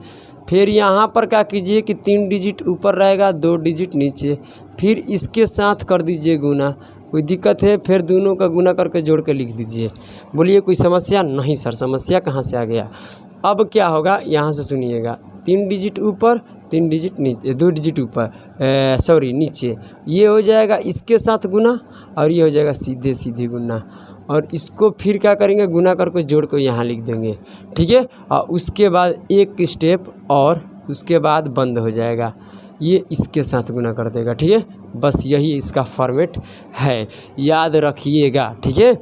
फिर यहाँ पर क्या कीजिए कि 3 डिजिट ऊपर रहेगा, 2 डिजिट नीचे, फिर इसके साथ कर दीजिए गुना। कोई दिक्कत है? फिर दोनों का गुना करके जोड़ के लिख दीजिए। बोलिए कोई समस्या? नहीं सर, समस्या कहाँ से आ गया। अब क्या होगा, यहाँ से सुनिएगा, 3 डिजिट ऊपर, 3 डिजिट नीचे, 2 डिजिट ऊपर, नीचे, ये हो जाएगा इसके साथ गुना, और ये हो जाएगा सीधे सीधे गुना, और इसको फिर क्या करेंगे, गुना करके जोड़ को यहाँ लिख देंगे, ठीक है। और उसके बाद एक स्टेप और उसके बाद बंद हो जाएगा, ये इसके साथ गुना कर देगा, ठीक है। बस यही इसका फॉर्मेट है, याद रखिएगा, ठीक है।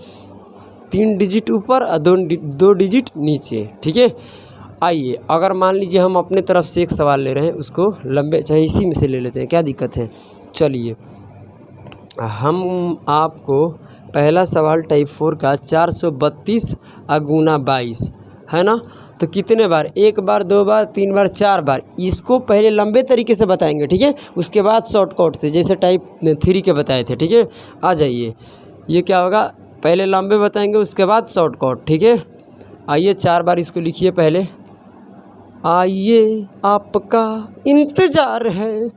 3 डिजिट ऊपर और 2 डिजिट नीचे, ठीक है। आइए, अगर मान लीजिए हम अपने तरफ से एक सवाल ले रहे हैं, उसको लंबे चाहे इसी में से ले लेते हैं, क्या दिक्कत है। चलिए, हम आपको पहला सवाल टाइप 4 का 432 गुना 22 है ना, तो कितने बार, 1 बार, 2 बार, 3 बार, 4 बार, इसको पहले लंबे तरीके से बताएंगे, ठीक है। उसके बाद शॉर्टकट से, जैसे टाइप 3 के बताए थे, ठीक है। आ जाइए, ये क्या होगा, पहले लंबे बताएंगे उसके बाद शॉर्टकट, ठीक है। आइए 4 बार इसको लिखिए पहले। आइए आपका इंतज़ार है,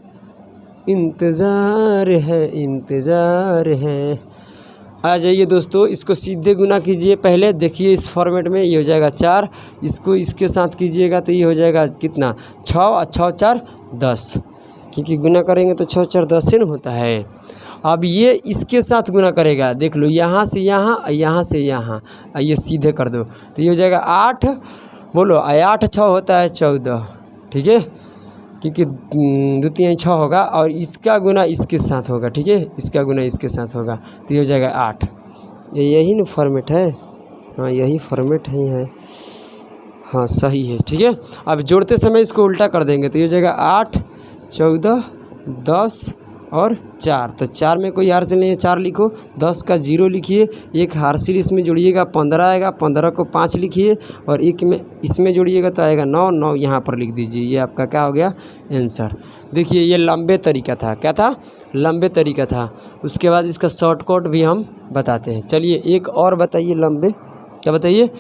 इंतज़ार है, इंतज़ार है। आ जाइए दोस्तों, इसको सीधे गुना कीजिए पहले, देखिए इस फॉर्मेट में ये हो जाएगा 4, इसको इसके साथ कीजिएगा तो ये हो जाएगा कितना, 6 और 6 4 10, क्योंकि गुना करेंगे तो 6 4 10 से न होता है। अब ये इसके साथ गुना करेगा, देख लो, यहाँ से यहाँ, यहाँ से यहाँ, ये सीधे कर दो तो ये हो जाएगा 8, बोलो 8 6 होता है 14, ठीक है, क्योंकि 2 3 6 होगा, और इसका गुना इसके साथ होगा, ठीक है, इसका गुना इसके साथ होगा तो ये हो जाएगा 8। यही ना फॉर्मेट है, हाँ यही फॉर्मेट है, हाँ सही है, ठीक है। अब जोड़ते समय इसको उल्टा कर देंगे तो ये हो जाएगा 8 14 10 और 4, तो 4 में कोई हार्सिल नहीं है, 4 लिखो, 10 का 0 लिखिए, एक हार्सिल इसमें जोड़िएगा 15 आएगा, 15 को 5 लिखिए, और एक में इसमें जोड़िएगा तो आएगा 9, 9 यहाँ पर लिख दीजिए, ये आपका क्या हो गया आंसर। देखिए ये लंबे तरीका था, क्या था, लंबे तरीका था। उसके बाद इसका शॉर्टकट भी हम बताते हैं। चलिए एक और बताइए लंबे, क्या बताइए,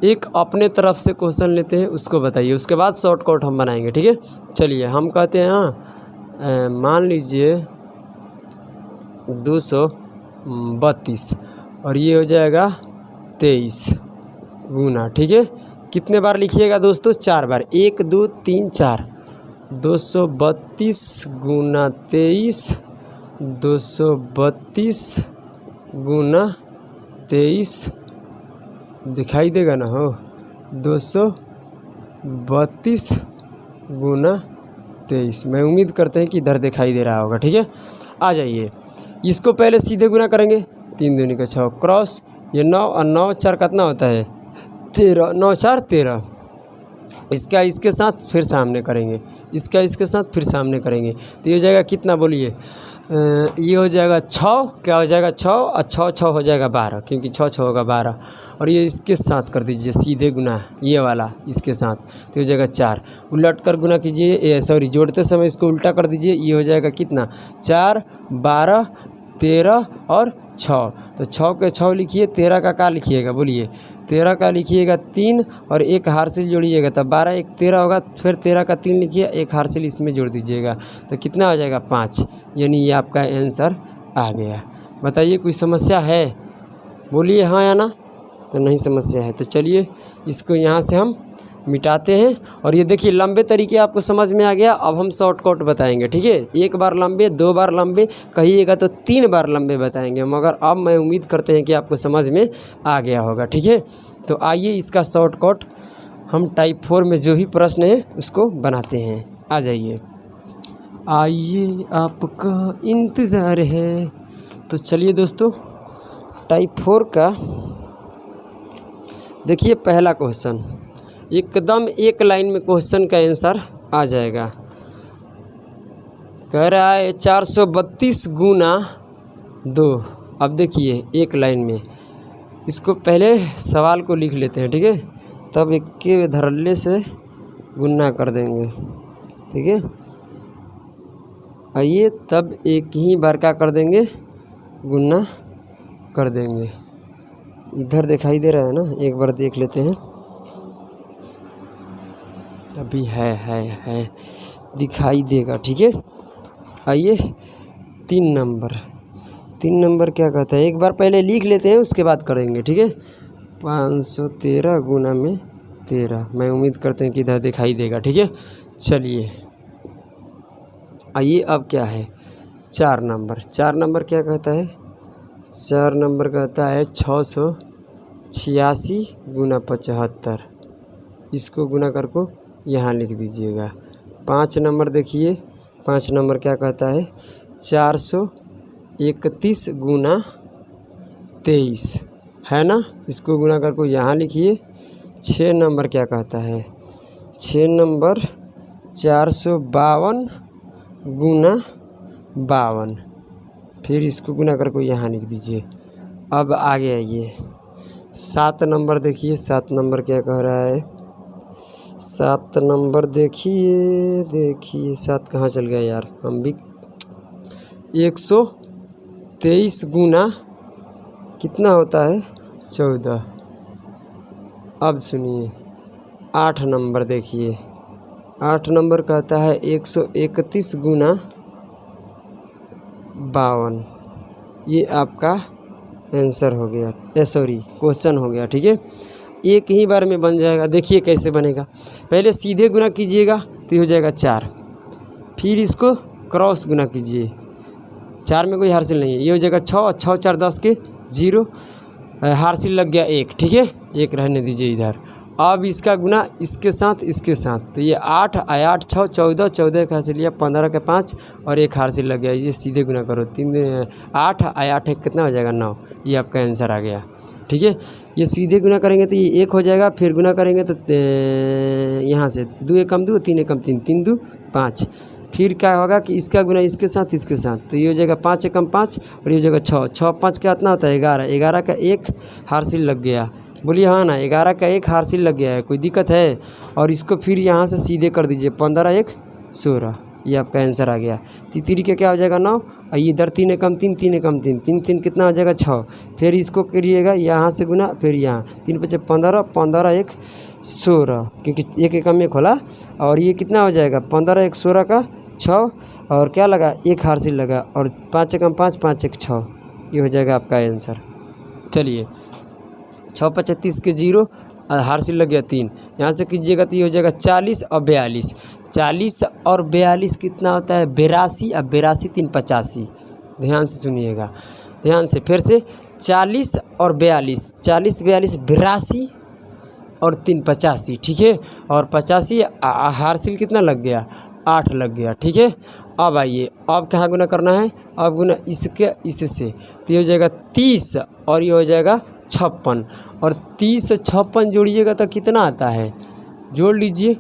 एक अपने तरफ से क्वेश्चन लेते हैं, उसको बताइए, उसके बाद शॉर्टकट हम बनाएंगे, ठीक है। चलिए हम कहते हैं ना, मान लीजिए 232 और ये हो जाएगा 23 गुना, ठीक है। कितने बार लिखिएगा दोस्तों, 4 बार, 1 2 3 4, 232 गुना 23, 232 गुना 23, दिखाई देगा ना हो, 232 गुना 23, मैं उम्मीद करते हैं कि इधर दिखाई दे रहा होगा, ठीक है। आ जाइए, इसको पहले सीधे गुना करेंगे, 3 दूनी का 6 क्रॉस, ये 9 और 9 4 कितना होता है 13, 9 4 13, इसका इसके साथ फिर सामने करेंगे, इसका इसके साथ फिर सामने करेंगे तो ये हो जाएगा कितना, बोलिए, ये हो जाएगा 6, क्या हो जाएगा 6 और 6 6 हो जाएगा 12, क्योंकि 6 6 होगा 12, और ये इसके साथ कर दीजिए सीधे गुना, ये वाला इसके साथ तो हो जाएगा 4, उलट कर गुना कीजिए, सॉरी जोड़ते समय इसको उल्टा कर दीजिए, ये हो जाएगा कितना 4 12 13 और 6, तो 6 के 6 लिखिए, 13 का क्या लिखिएगा, बोलिए 13 का लिखिएगा 3 और एक हार्सिल जोड़िएगा, तब 12 1 13 होगा, फिर 13 का 3 लिखिए, एक हार्सिल इसमें जोड़ दीजिएगा तो कितना हो जाएगा 5, यानी ये आपका आंसर आ गया। बताइए कोई समस्या है, बोलिए हाँ या ना, तो नहीं समस्या है तो चलिए इसको यहाँ से हम मिटाते हैं। और ये देखिए लंबे तरीके आपको समझ में आ गया। अब हम शॉर्टकट बताएंगे, ठीक है, 1 बार लंबे, 2 बार लंबे, कहिएगा तो 3 बार लंबे बताएंगे, मगर अब मैं उम्मीद करते हैं कि आपको समझ में आ गया होगा, ठीक है। तो आइए इसका शॉर्टकट हम टाइप 4 में जो भी प्रश्न है उसको बनाते हैं। आ जाइए, आइए आपका इंतज़ार है। तो चलिए दोस्तों, टाइप 4 का देखिए पहला क्वेश्चन, एकदम एक लाइन में क्वेश्चन का आंसर आ जाएगा। कह रहा है 432 गुना 2। अब देखिए एक लाइन में, इसको पहले सवाल को लिख लेते हैं, ठीक है, तब एक के धरल्ले से गुना कर देंगे, ठीक है। आइए तब एक ही बार क्या कर देंगे, गुना कर देंगे। इधर दिखाई दे रहा है ना, एक बार देख लेते हैं। अभी है दिखाई देगा, ठीक है। आइए 3 नंबर क्या कहता है, एक बार पहले लिख लेते हैं उसके बाद करेंगे, ठीक है। 513 गुना में 13, मैं उम्मीद करते हैं कि इधर दिखाई देगा, ठीक है। चलिए आइए अब क्या है 4 नंबर क्या कहता है, 4 नंबर कहता है 686 गुना 75, इसको गुना कर को यहाँ लिख दीजिएगा। 5 नंबर देखिए, 5 नंबर क्या कहता है 431 गुना 23, है ना, इसको गुना कर को यहाँ लिखिए। 6 नंबर क्या कहता है, 6 नंबर 452 गुना 52, फिर इसको गुना कर को यहाँ लिख दीजिए। अब आगे आइए 7 नंबर देखिए, 7 नंबर क्या कह रहा है, 7 नंबर देखिए 7 कहाँ चल गया यार, हम भी 123 गुना कितना होता है 14। अब सुनिए 8 नंबर देखिए, 8 नंबर कहता है 131 गुना 52, ये आपका आंसर हो गया, क्वेश्चन हो गया, ठीक है। एक ही बार में बन जाएगा, देखिए कैसे बनेगा। पहले सीधे गुना कीजिएगा तो हो जाएगा 4, फिर इसको क्रॉस गुना कीजिए, 4 में कोई हासिल नहीं है, ये हो जाएगा 6, 6 4 10 के 0, हासिल लग गया 1, ठीक है, 1 रहने दीजिए इधर। अब इसका गुना इसके साथ तो ये 8 8 6 14, 14 का हासिल लिया, 15 के 5 और 1 हासिल लग गया, ये सीधे गुना करो 3 8 8 कितना हो जाएगा 9, ये आपका आंसर आ गया, ठीक है। ये सीधे गुना करेंगे तो ये 1 हो जाएगा, फिर गुना करेंगे तो यहाँ से 2 1 कम 2 3 1 कम 3 3 2 5, फिर क्या होगा कि इसका गुना इसके साथ तो ये हो जाएगा 5 1 कम 5 और ये हो जाएगा 6 6 5 का कितना होता है 11, 11 का 1 हासिल लग गया, बोलिए हाँ ना, 11 का 1 हासिल लग गया है, कोई दिक्कत है। और इसको फिर यहाँ से सीधे कर दीजिए, 15 1 16, ये आपका आंसर आ गया। तीसरी का क्या हो जाएगा 9, और ये इधर 3 कम 3 3 कम 3 3 3 कितना हो जाएगा 6, फिर इसको करिएगा यहाँ से गुना, फिर यहाँ 3 5 15 15 1 16, क्योंकि 1 1 में खोला, और ये कितना हो जाएगा 15 1 16 का 6, और क्या लगा 1 हासिल लगा, और 5 कम 5 5 1 6, ये हो जाएगा आपका आंसर। चलिए 6 5 30 के 0, हासिल लग गया 3, यहाँ से कीजिएगा तो ये हो जाएगा 40 और 42, 40 और 42 कितना होता है 82, और 82 3 85, ध्यान से सुनिएगा, ध्यान से फिर से 40 और 42, 40 42 82 और 3 85, ठीक है, और 85 हासिल कितना लग गया 8 लग गया, ठीक है। अब आइए अब कहाँ गुना करना है, अब गुना इससे तो ये हो जाएगा 30 और ये हो जाएगा 56, और 30 से 56 जोड़िएगा तो कितना आता है, जोड़ लीजिए,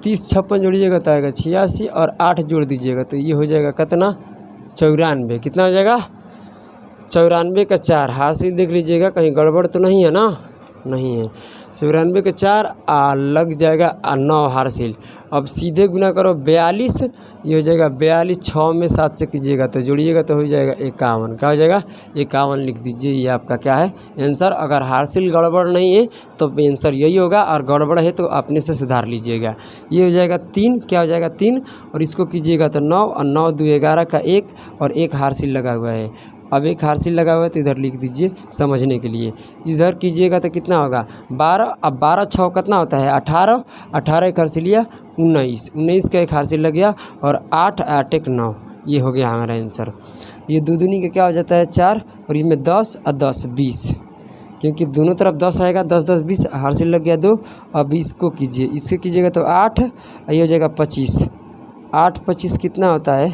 30 56 जोड़िएगा तो आएगा 86, और 8 जोड़ दीजिएगा तो ये हो जाएगा कितना 94, कितना हो जाएगा 94 का 4, हासिल देख लीजिएगा कहीं गड़बड़ तो नहीं है ना, नहीं है, 94 के 4 लग जाएगा 9 हासिल। अब सीधे गुना करो 42, ये हो जाएगा 42, 6 में 7 से कीजिएगा तो जोड़िएगा तो हो जाएगा 51, क्या हो जाएगा 51 लिख दीजिए, ये आपका क्या है आंसर। अगर हासिल गड़बड़ नहीं है तो आंसर यही होगा, और गड़बड़ है तो अपने से सुधार लीजिएगा। ये हो जाएगा 3, क्या हो जाएगा 3, और इसको कीजिएगा तो 9, और 9 2 11 का 1, और 1 हासिल लगा हुआ है। अब 1 हासिल लगा हुआ है तो इधर लिख दीजिए समझने के लिए, इधर कीजिएगा तो कितना होगा 12, अब 12 6 कितना होता है 18, 18 1 हासिल लिया 19, 19 का 1 हासिल लग गया, और 8 8 1 9, ये हो गया हमारा आंसर। ये 2 दूनी का क्या हो जाता है 4, और इसमें 10 और 10 20, क्योंकि दोनों तरफ 10 आएगा, 10 10 20 हासिल लग गया 2। अब इसको कीजिए, इससे कीजिएगा तो 8, ये हो जाएगा 25, 8 25 कितना होता है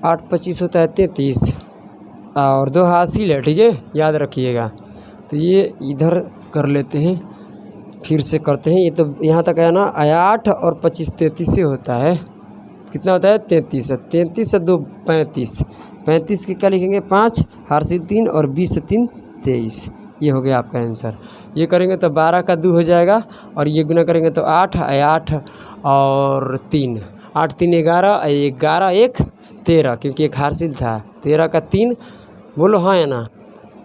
8 25 होता है 33, और 2 हासिल है, ठीक है, याद रखिएगा। तो ये इधर कर लेते हैं, फिर से करते हैं, ये तो यहाँ तक है ना, 8 और 25 33 से होता है, कितना होता है 33, 33 से 2 35, 35 के क्या लिखेंगे 5 हासिल 3, और 20 से 3 23, ये हो गया आपका आंसर। ये करेंगे तो 12 का 2 हो जाएगा और ये गुना करेंगे तो 8 और 3, 8 3 11, 11 1 13, क्योंकि एक हासिल था। 13 का 3 बोलो हाँ या ना,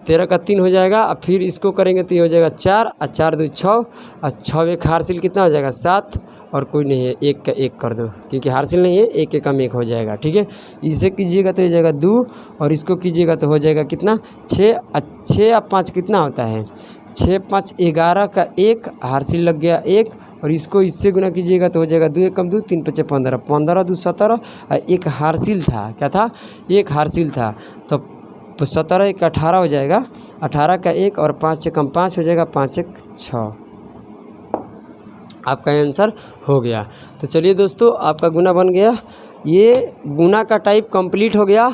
13 का 3 हो जाएगा। अब फिर इसको करेंगे तो ये हो जाएगा 4 और 4 2 6 और 6 एक हासिल कितना हो जाएगा 7 और कोई नहीं है, 1 का 1 कर दो क्योंकि हासिल नहीं है, 1 1 कम 1 हो जाएगा। ठीक है, इसे कीजिएगा तो हो जाएगा 2 और इसको कीजिएगा तो हो जाएगा कितना 6 और 5 कितना होता है 6 5 11 का 1 हासिल लग गया 1 और इसको इससे गुना कीजिएगा तो हो जाएगा 2 1 कम 2 3 5 15, 15 2 17 और एक हासिल था। क्या था, एक हासिल था। तो 17 1 18 हो जाएगा, 18 का 1 और 5 कम 5 हो जाएगा, 5 1 6। आपका आंसर हो गया। तो चलिए दोस्तों, आपका गुना बन गया। ये गुना का टाइप कंप्लीट हो गया।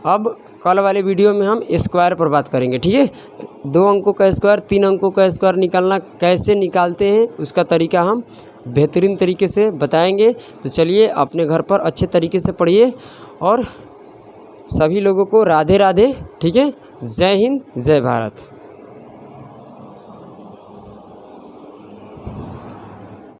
अब कल वाले वीडियो में हम स्क्वायर पर बात करेंगे। ठीक है, 2 अंकों का स्क्वायर 3 अंकों का स्क्वायर निकालना कैसे निकालते हैं उसका तरीका हम बेहतरीन तरीके से बताएंगे। तो चलिए अपने घर पर अच्छे तरीके से पढ़िए और सभी लोगों को राधे राधे। ठीक है, जय हिंद जय भारत।